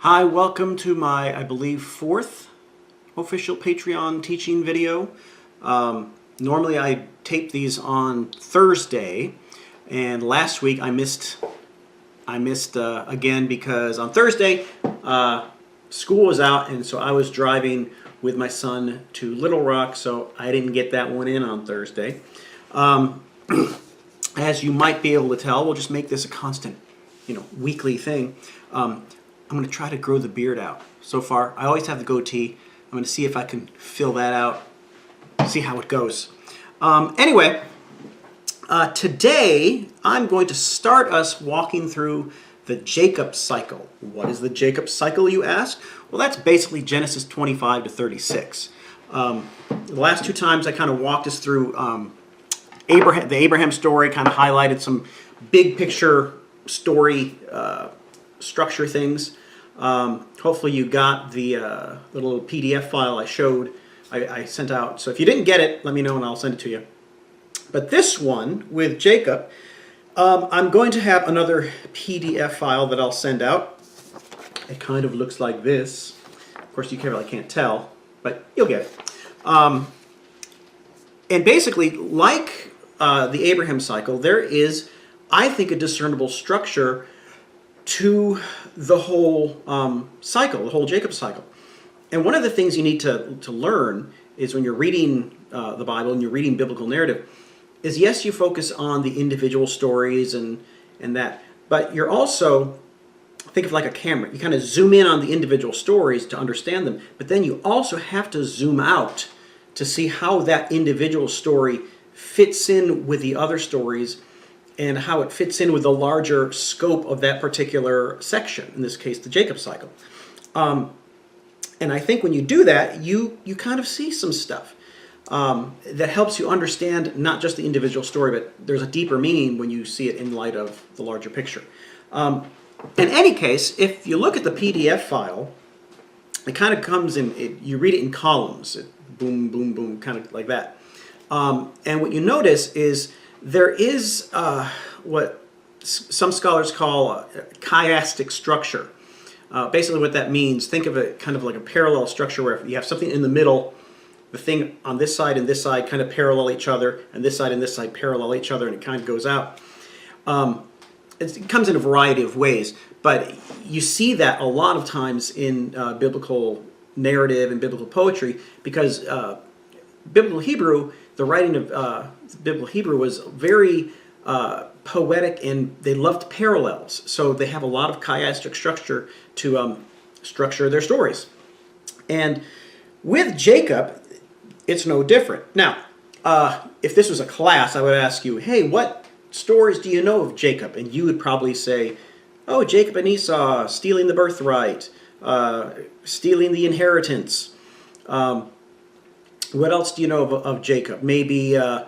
Hi, welcome to my, I believe, fourth official Patreon teaching video. Normally I tape these on Thursday, and last week I missed again because on Thursday school was out, and so I was driving with my son to Little Rock, so I didn't get that one in on Thursday. As you might be able to tell, we'll just make this a constant, weekly thing. I'm going to try to grow the beard out. So far, I always have the goatee. I'm going to see if I can fill that out, see how it goes. Anyway, today I'm going to start us walking through the Jacob cycle. What is the Jacob cycle, you ask? Well, that's basically Genesis 25 to 36. The last two times I kind of walked us through the Abraham story, kind of highlighted some big picture story structure things. Hopefully you got the little PDF file I sent out. So if you didn't get it, let me know and I'll send it to you. But this one with Jacob, I'm going to have another PDF file that I'll send out. It kind of looks like this. Of course, you really can't tell, but you'll get it. And basically, like the Abraham cycle, there is, I think, a discernible structure to the whole cycle, the whole Jacob cycle. And one of the things you need to learn is when you're reading the Bible and you're reading biblical narrative is, yes, you focus on the individual stories and that, but you're also, think of like a camera. You kind of zoom in on the individual stories to understand them, but then you also have to zoom out to see how that individual story fits in with the other stories and how it fits in with the larger scope of that particular section, in this case, the Jacob cycle. And I think when you do that, you kind of see some stuff that helps you understand not just the individual story, but there's a deeper meaning when you see it in light of the larger picture. In any case, if you look at the PDF file, it kind of comes in, you read it in columns, boom, boom, boom, kind of like that. And what you notice is there is what some scholars call a chiastic structure. Basically what that means, think of it kind of like a parallel structure where you have something in the middle, the thing on this side and this side kind of parallel each other, and this side parallel each other, and it kind of goes out. It comes in a variety of ways, but you see that a lot of times in biblical narrative and biblical poetry because biblical Hebrew, the writing of biblical Hebrew was very poetic, and they loved parallels. So they have a lot of chiastic structure to structure their stories. And with Jacob, it's no different. Now, if this was a class, I would ask you, hey, what stories do you know of Jacob? And you would probably say, oh, Jacob and Esau, stealing the birthright, stealing the inheritance. What else do you know of Jacob? Maybe the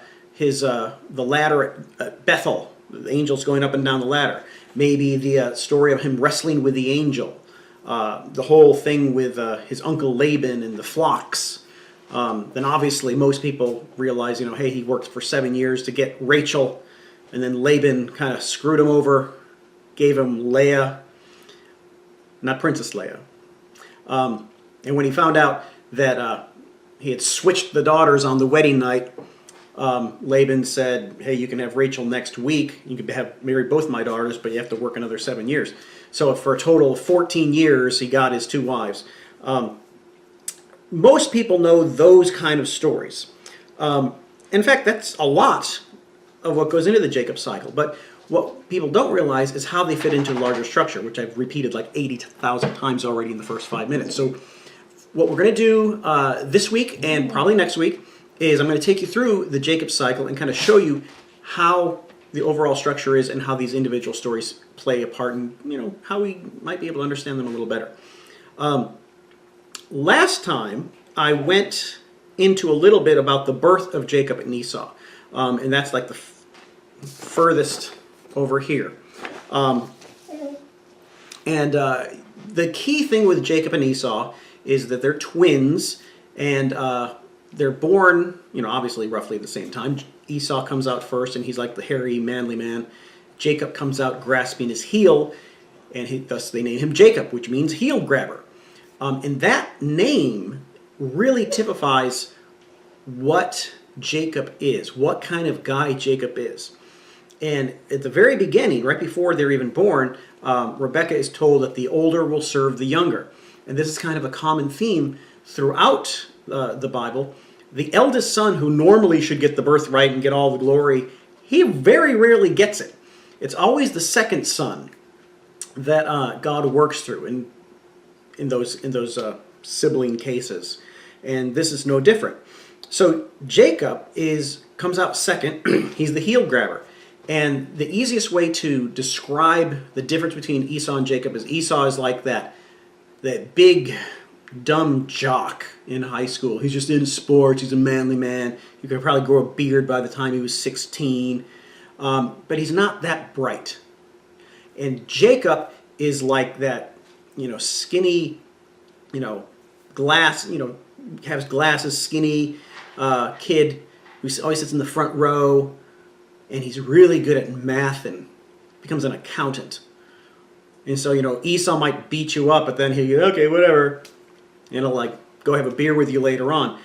ladder at Bethel, the angels going up and down the ladder. Maybe the story of him wrestling with the angel. The whole thing with his uncle Laban and the flocks. Then obviously most people realize, hey, he worked for 7 years to get Rachel, and then Laban kind of screwed him over, gave him Leah, not Princess Leia. And when he found out that he had switched the daughters on the wedding night, Laban said, hey, you can have Rachel next week. You can marry both my daughters, but you have to work another 7 years. So for a total of 14 years, he got his 2 wives. Most people know those kind of stories. In fact, that's a lot of what goes into the Jacob cycle. But what people don't realize is how they fit into a larger structure, which I've repeated like 80,000 times already in the first 5 minutes. So what we're going to do this week and probably next week is I'm going to take you through the Jacob cycle and kind of show you how the overall structure is and how these individual stories play a part and how we might be able to understand them a little better. Last time I went into a little bit about the birth of Jacob and Esau, and that's like the furthest over here. The key thing with Jacob and Esau is that they're twins, and they're born, obviously roughly at the same time. Esau comes out first, and he's like the hairy, manly man. Jacob comes out grasping his heel, and thus they name him Jacob, which means heel grabber. And that name really typifies what Jacob is, what kind of guy Jacob is. And at the very beginning, right before they're even born, Rebekah is told that the older will serve the younger. And this is kind of a common theme throughout the Bible. The eldest son, who normally should get the birthright and get all the glory, he very rarely gets it. It's always the second son that God works through in those sibling cases. And this is no different. So Jacob comes out second. He's the heel grabber. And the easiest way to describe the difference between Esau and Jacob is Esau is like that big, dumb jock in high school. He's just into sports. He's a manly man. He could probably grow a beard by the time he was 16. But he's not that bright. And Jacob is like that, skinny, has glasses, skinny kid who always sits in the front row. And he's really good at math and becomes an accountant. And so, Esau might beat you up, but then he'll go, okay, whatever. And he'll go have a beer with you later on.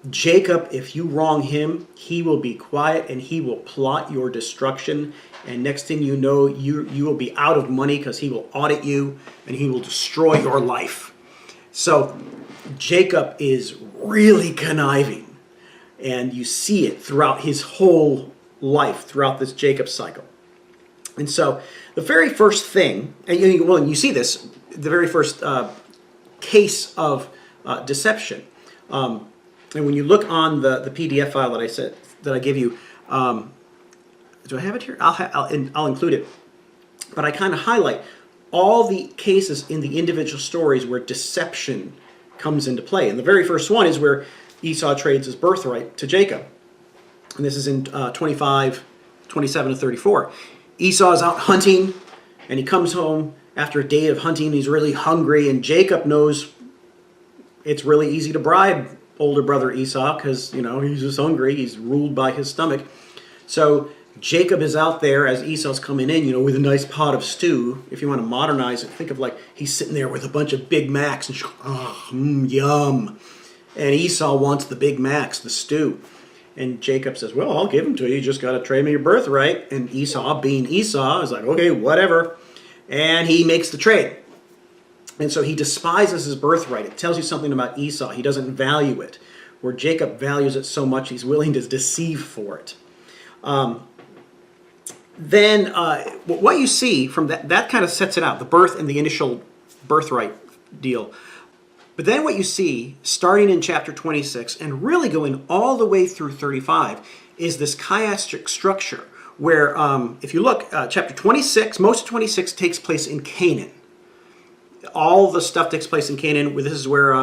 Jacob, if you wrong him, he will be quiet and he will plot your destruction. And next thing you know, you will be out of money because he will audit you and he will destroy your life. So Jacob is really conniving. And you see it throughout his whole life, throughout this Jacob cycle. And so the very first thing, and you see this, the very first case of deception. And when you look on the PDF file that I give you, do I have it here? I'll include it. But I kind of highlight all the cases in the individual stories where deception comes into play. And the very first one is where Esau trades his birthright to Jacob. And this is in 25, 27 to 34. Esau is out hunting, and he comes home after a day of hunting. He's really hungry, and Jacob knows it's really easy to bribe older brother Esau because, he's just hungry. He's ruled by his stomach. So Jacob is out there as Esau's coming in, with a nice pot of stew. If you want to modernize it, think of he's sitting there with a bunch of Big Macs, and yum. And Esau wants the Big Macs, the stew. And Jacob says, well, I'll give them to you. You just got to trade me your birthright. And Esau, being Esau, is like, okay, whatever. And he makes the trade. And so he despises his birthright. It tells you something about Esau. He doesn't value it. Where Jacob values it so much, he's willing to deceive for it. Then what you see from that kind of sets it out, the birth and the initial birthright deal. But then what you see, starting in chapter 26 and really going all the way through 35, is this chiastic structure where, if you look, chapter 26, most of 26 takes place in Canaan. All the stuff takes place in Canaan. This is where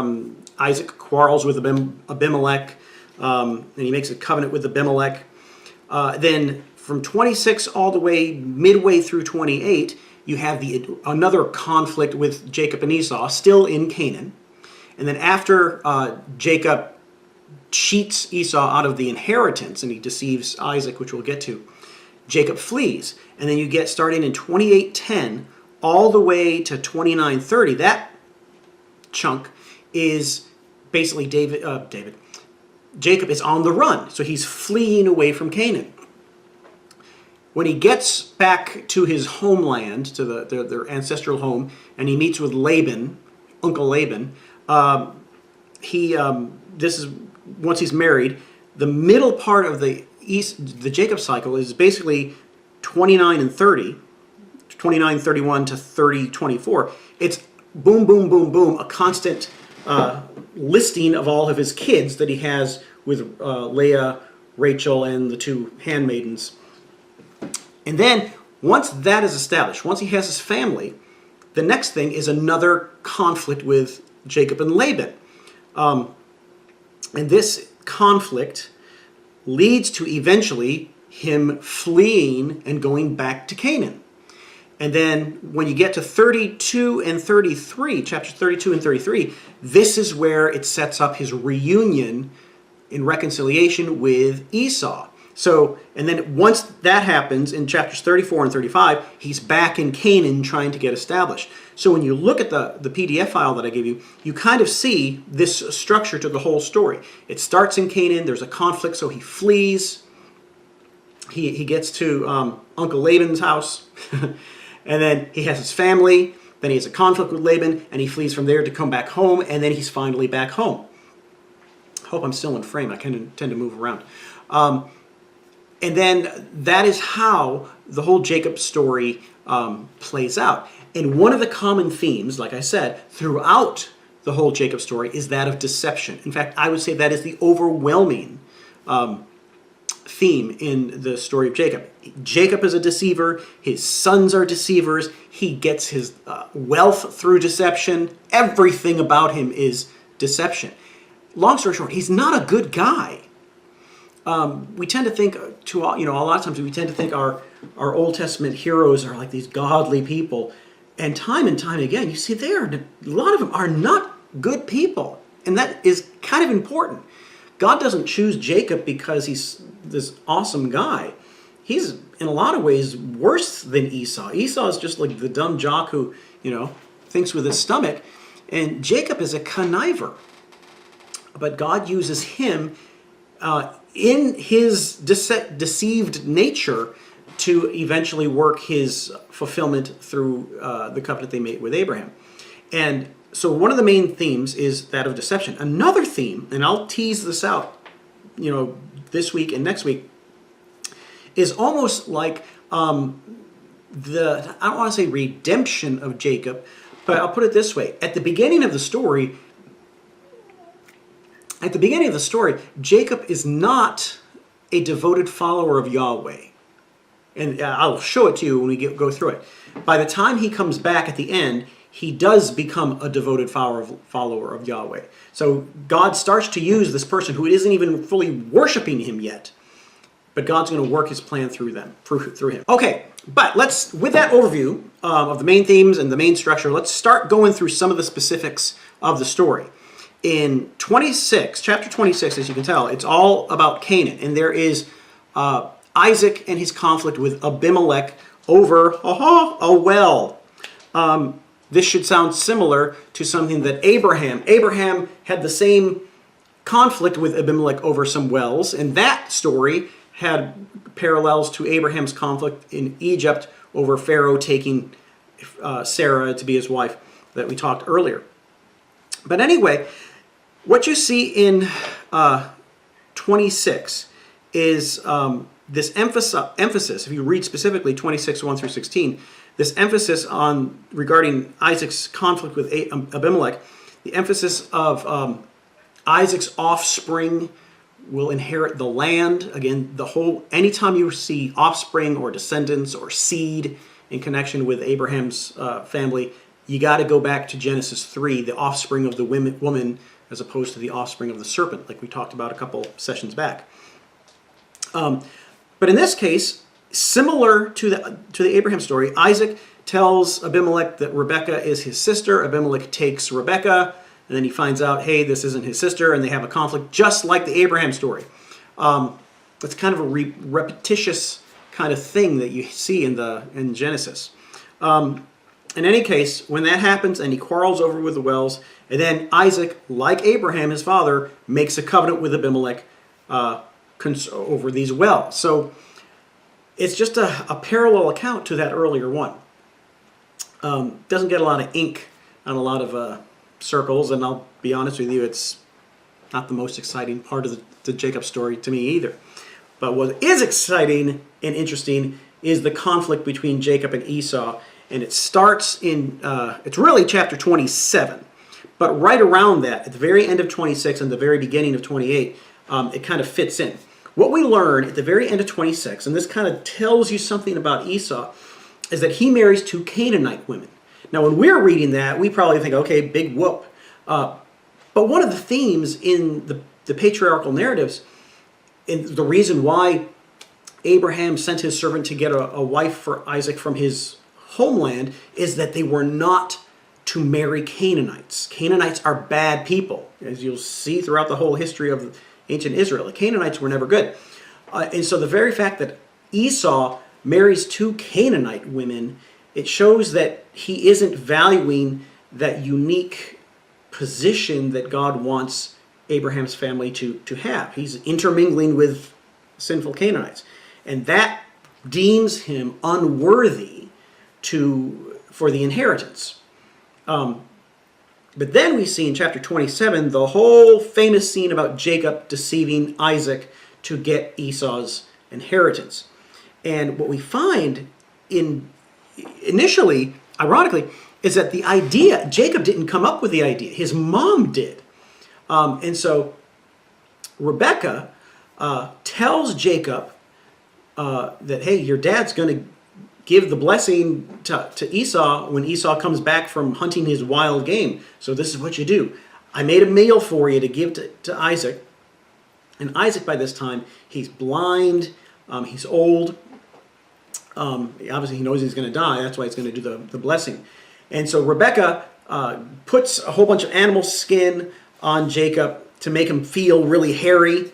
Isaac quarrels with Abimelech, and he makes a covenant with Abimelech. Then from 26 all the way midway through 28, you have another conflict with Jacob and Esau, still in Canaan. And then after Jacob cheats Esau out of the inheritance and he deceives Isaac, which we'll get to, Jacob flees. And then you get starting in 28:10 all the way to 29:30. That chunk is basically Jacob is on the run. So he's fleeing away from Canaan. When he gets back to his homeland, to their ancestral home, and he meets with Laban, Uncle Laban, this is once he's married. The middle part of the Jacob cycle is basically 29 and 30, 29:31 to 30:24. It's boom, boom, boom, boom, a constant listing of all of his kids that he has with Leah, Rachel, and the two handmaidens. And then once that is established, once he has his family, the next thing is another conflict with Jacob and Laban. And this conflict leads to eventually him fleeing and going back to Canaan. And then when you get to 32 and 33, chapters 32 and 33, this is where it sets up his reunion in reconciliation with Esau. So, and then once that happens in chapters 34 and 35, he's back in Canaan trying to get established. So when you look at the PDF file that I gave you, you kind of see this structure to the whole story. It starts in Canaan, there's a conflict, so he flees. He gets to Uncle Laban's house, and then he has his family, then he has a conflict with Laban, and he flees from there to come back home, and then he's finally back home. I hope I'm still in frame, I tend to move around. And then that is how the whole Jacob story plays out. And one of the common themes, like I said, throughout the whole Jacob story is that of deception. In fact, I would say that is the overwhelming theme in the story of Jacob. Jacob is a deceiver. His sons are deceivers. He gets his wealth through deception. Everything about him is deception. Long story short, he's not a good guy. We tend to think, a lot of times we tend to think our Old Testament heroes are like these godly people. And time again, you see a lot of them are not good people. And that is kind of important. God doesn't choose Jacob because he's this awesome guy. He's, in a lot of ways, worse than Esau. Esau is just like the dumb jock who, thinks with his stomach. And Jacob is a conniver. But God uses him in his deceived nature to eventually work his fulfillment through the covenant they made with Abraham. And so one of the main themes is that of deception. Another theme, and I'll tease this out, this week and next week, is almost like I don't want to say redemption of Jacob, but I'll put it this way. At the beginning of the story, Jacob is not a devoted follower of Yahweh. And I'll show it to you when we go through it. By the time he comes back at the end, he does become a devoted follower of Yahweh. So God starts to use this person who isn't even fully worshiping him yet. But God's going to work his plan through him. Okay, but with that overview of the main themes and the main structure, let's start going through some of the specifics of the story. In chapter 26, as you can tell, it's all about Canaan. And there is Isaac and his conflict with Abimelech over a well. This should sound similar to something that Abraham had the same conflict with Abimelech over some wells. And that story had parallels to Abraham's conflict in Egypt over Pharaoh taking Sarah to be his wife that we talked earlier. But anyway, what you see in 26 is this emphasis, if you read specifically 26, 1 through 16, this emphasis regarding Isaac's conflict with Abimelech, the emphasis of Isaac's offspring will inherit the land. Again, anytime you see offspring or descendants or seed in connection with Abraham's family, you got to go back to Genesis 3, the offspring of the woman as opposed to the offspring of the serpent, like we talked about a couple sessions back. But in this case, similar to the Abraham story, Isaac tells Abimelech that Rebekah is his sister. Abimelech takes Rebekah, and then he finds out, hey, this isn't his sister, and they have a conflict, just like the Abraham story. It's kind of a repetitious kind of thing that you see in Genesis. In any case, when that happens, and he quarrels over with the wells, and then Isaac, like Abraham, his father, makes a covenant with Abimelech over these wells. So it's just a parallel account to that earlier one. Doesn't get a lot of ink on a lot of circles, and I'll be honest with you, it's not the most exciting part of the Jacob story to me either. But what is exciting and interesting is the conflict between Jacob and Esau, and it starts it's really chapter 27. But right around that, at the very end of 26 and the very beginning of 28, it kind of fits in. What we learn at the very end of 26, and this kind of tells you something about Esau, is that he marries 2 Canaanite women. Now, when we're reading that, we probably think, okay, big whoop. But one of the themes in the patriarchal narratives, and the reason why Abraham sent his servant to get a wife for Isaac from his homeland, is that they were not to marry Canaanites. Canaanites are bad people, as you'll see throughout the whole history of ancient Israel. The Canaanites were never good. And so the very fact that Esau marries two Canaanite women, it shows that he isn't valuing that unique position that God wants Abraham's family to have. He's intermingling with sinful Canaanites. And that deems him unworthy for the inheritance. But then we see in chapter 27 the whole famous scene about Jacob deceiving Isaac to get Esau's inheritance. And what we find initially, ironically, is that the idea, Jacob didn't come up with the idea, his mom did. And so Rebekah tells Jacob that, hey, your dad's going to give the blessing to Esau when Esau comes back from hunting his wild game. So this is what you do. I made a meal for you to give to Isaac. And Isaac, by this time, he's blind, he's old. Obviously, he knows he's going to die. That's why he's going to do the blessing. And so Rebekah puts a whole bunch of animal skin on Jacob to make him feel really hairy.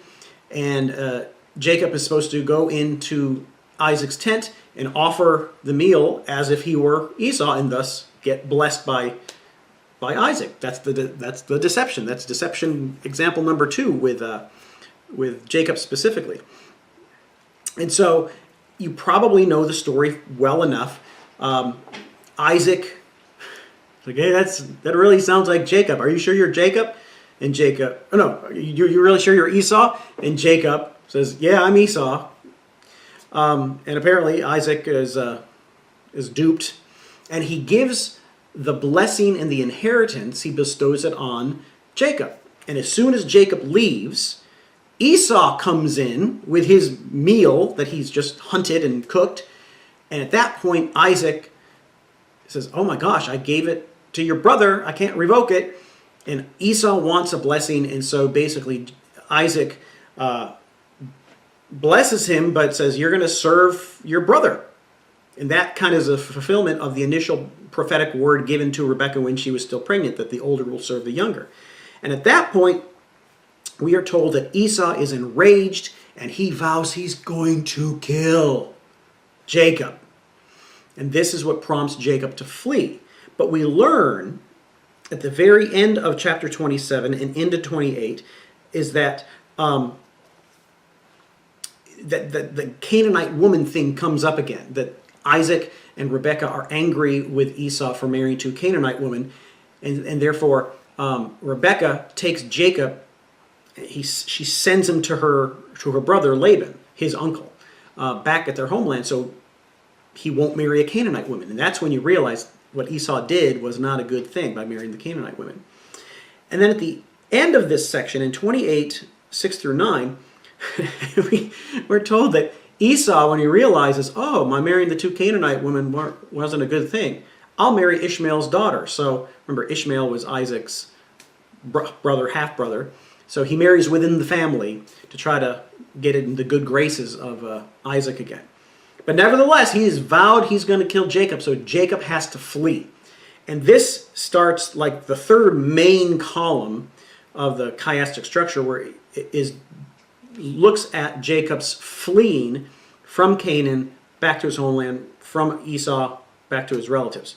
And Jacob is supposed to go into Isaac's tent and offer the meal as if he were Esau, and thus get blessed by Isaac. That's the deception. That's deception example number 2 with Jacob specifically. And so you probably know the story well enough. Isaac, like, hey, that really sounds like Jacob. Are you sure you're Jacob? And Jacob, oh no, you're really sure you're Esau? And Jacob says, yeah, I'm Esau. And apparently Isaac is duped, and he gives the blessing and the inheritance, he bestows it on Jacob. And as soon as Jacob leaves, Esau comes in with his meal that he's just hunted and cooked. And at that point, Isaac says, oh my gosh, I gave it to your brother. I can't revoke it. And Esau wants a blessing. And so basically Isaac blesses him, but says, you're going to serve your brother. And that kind of is a fulfillment of the initial prophetic word given to Rebekah when she was still pregnant, that the older will serve the younger. And at that point, we are told that Esau is enraged and he vows he's going to kill Jacob. And this is what prompts Jacob to flee. But we learn at the very end of chapter 27 and into 28 is that the Canaanite woman thing comes up again, that Isaac and Rebekah are angry with Esau for marrying two Canaanite women, and therefore Rebekah takes Jacob. She sends him to her brother Laban, his uncle, back at their homeland, so he won't marry a Canaanite woman. And that's when you realize what Esau did was not a good thing by marrying the Canaanite women. And then at the end of this section, in 28, 6 through 9, we're told that Esau, when he realizes, oh, my marrying the two Canaanite women wasn't a good thing, I'll marry Ishmael's daughter. So remember, Ishmael was Isaac's brother, half-brother. So he marries within the family to try to get in the good graces of Isaac again. But nevertheless, he has vowed he's going to kill Jacob, so Jacob has to flee. And this starts like the third main column of the chiastic structure, where it looks at Jacob's fleeing from Canaan back to his homeland, from Esau back to his relatives.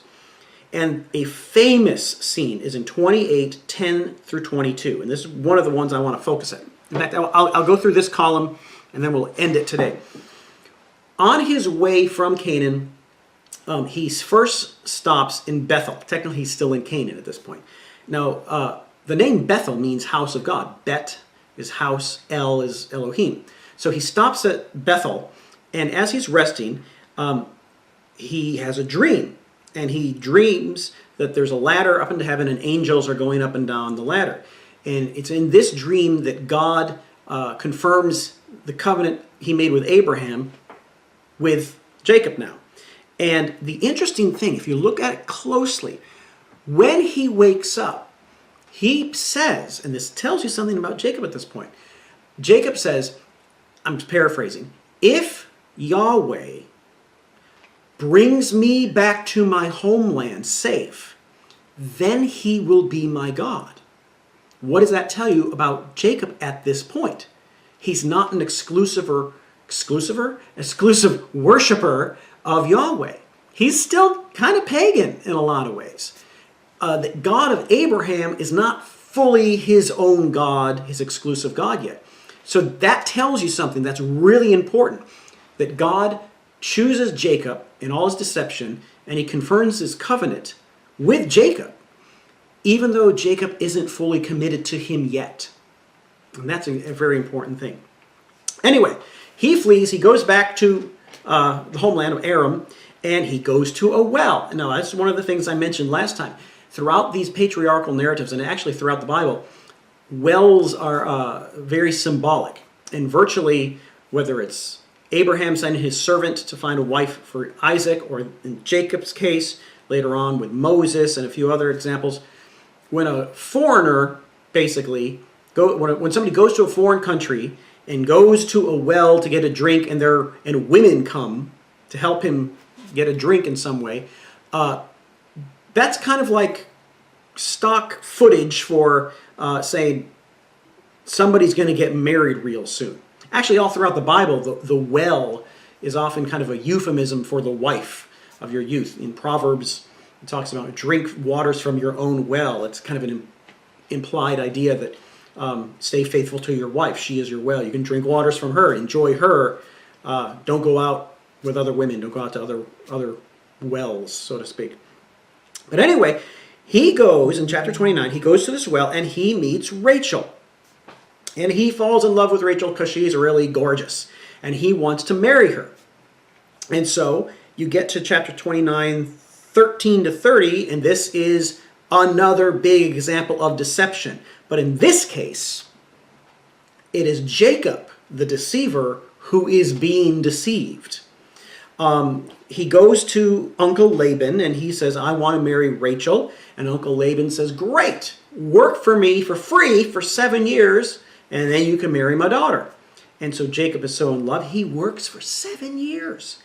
And a famous scene is in 28, 10 through 22. And this is one of the ones I want to focus on. In fact, I'll go through this column and then we'll end it today. On his way from Canaan, he first stops in Bethel. Technically, he's still in Canaan at this point. Now, the name Bethel means house of God. Bet is house, El is Elohim. So he stops at Bethel, and as he's resting, he has a dream. And he dreams that there's a ladder up into heaven and angels are going up and down the ladder. And it's in this dream that God confirms the covenant he made with Abraham with Jacob now. And the interesting thing, if you look at it closely, when he wakes up, he says, and this tells you something about Jacob at this point. Jacob says, I'm paraphrasing, if Yahweh brings me back to my homeland safe, then he will be my God. What does that tell you about Jacob at this point? He's not an exclusive or exclusive worshiper of Yahweh. He's still kind of pagan in a lot of ways. The God of Abraham is not fully his own God, his exclusive God yet. So that tells you something that's really important, that God chooses Jacob in all his deception, and he confirms his covenant with Jacob, even though Jacob isn't fully committed to him yet. And that's a very important thing. Anyway, he flees, he goes back to the homeland of Aram, and he goes to a well. Now, that's one of the things I mentioned last time. Throughout these patriarchal narratives, and actually throughout the Bible, wells are very symbolic. And virtually, whether it's Abraham sending his servant to find a wife for Isaac, or in Jacob's case, later on with Moses and a few other examples, when a foreigner, basically, when somebody goes to a foreign country and goes to a well to get a drink, and women come to help him get a drink in some way, that's kind of like stock footage for saying somebody's going to get married real soon. Actually, all throughout the Bible, the well is often kind of a euphemism for the wife of your youth. In Proverbs, it talks about drink waters from your own well. It's kind of an implied idea that stay faithful to your wife. She is your well. You can drink waters from her. Enjoy her. Don't go out with other women. Don't go out to other wells, so to speak. But anyway, he goes, in chapter 29, he goes to this well and he meets Rachel. And he falls in love with Rachel because she's really gorgeous. And he wants to marry her. And so you get to chapter 29, 13 to 30, and this is another big example of deception. But in this case, it is Jacob, the deceiver, who is being deceived. He goes to Uncle Laban and he says, I want to marry Rachel. And Uncle Laban says, great, work for me for free for 7 years and then you can marry my daughter. And so Jacob is so in love, he works for 7 years.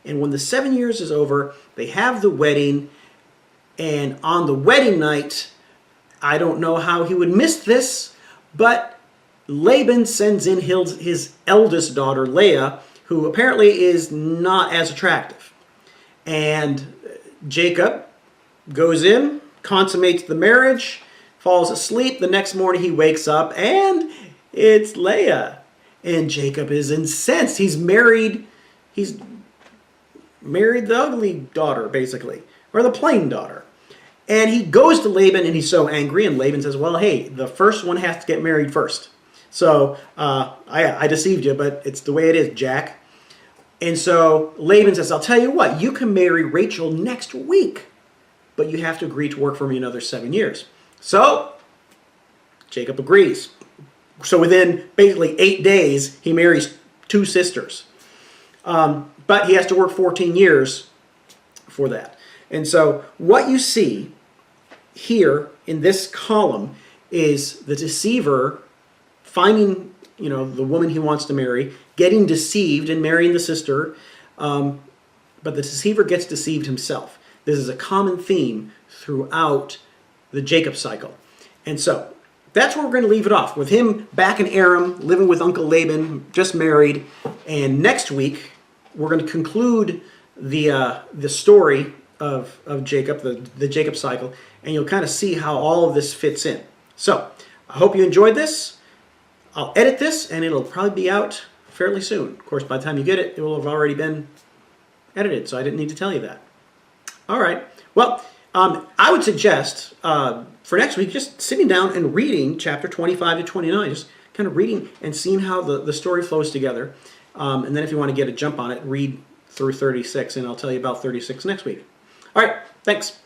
And when the 7 years is over, they have the wedding. And on the wedding night, I don't know how he would miss this, but Laban sends in his eldest daughter, Leah, who apparently is not as attractive. And Jacob goes in, consummates the marriage, falls asleep. The next morning he wakes up and it's Leah. And Jacob is incensed. He's married the ugly daughter, basically, or the plain daughter. And he goes to Laban and he's so angry. And Laban says, well, hey, the first one has to get married first. So I deceived you, but it's the way it is, Jack. And so Laban says, I'll tell you what, you can marry Rachel next week, but you have to agree to work for me another 7 years. So Jacob agrees. So within basically 8 days, he marries 2 sisters. But he has to work 14 years for that. And so what you see here in this column is the deceiver finding, the woman he wants to marry, getting deceived and marrying the sister, but the deceiver gets deceived himself. This is a common theme throughout the Jacob cycle. And so that's where we're going to leave it off, with him back in Aram, living with Uncle Laban, just married. And next week, we're going to conclude the story of Jacob, the Jacob cycle, and you'll kind of see how all of this fits in. So I hope you enjoyed this. I'll edit this, and it'll probably be out fairly soon. Of course, by the time you get it, it will have already been edited, so I didn't need to tell you that. All right. Well, I would suggest for next week just sitting down and reading chapter 25 to 29, just kind of reading and seeing how the story flows together. And then if you want to get a jump on it, read through 36, and I'll tell you about 36 next week. All right. Thanks.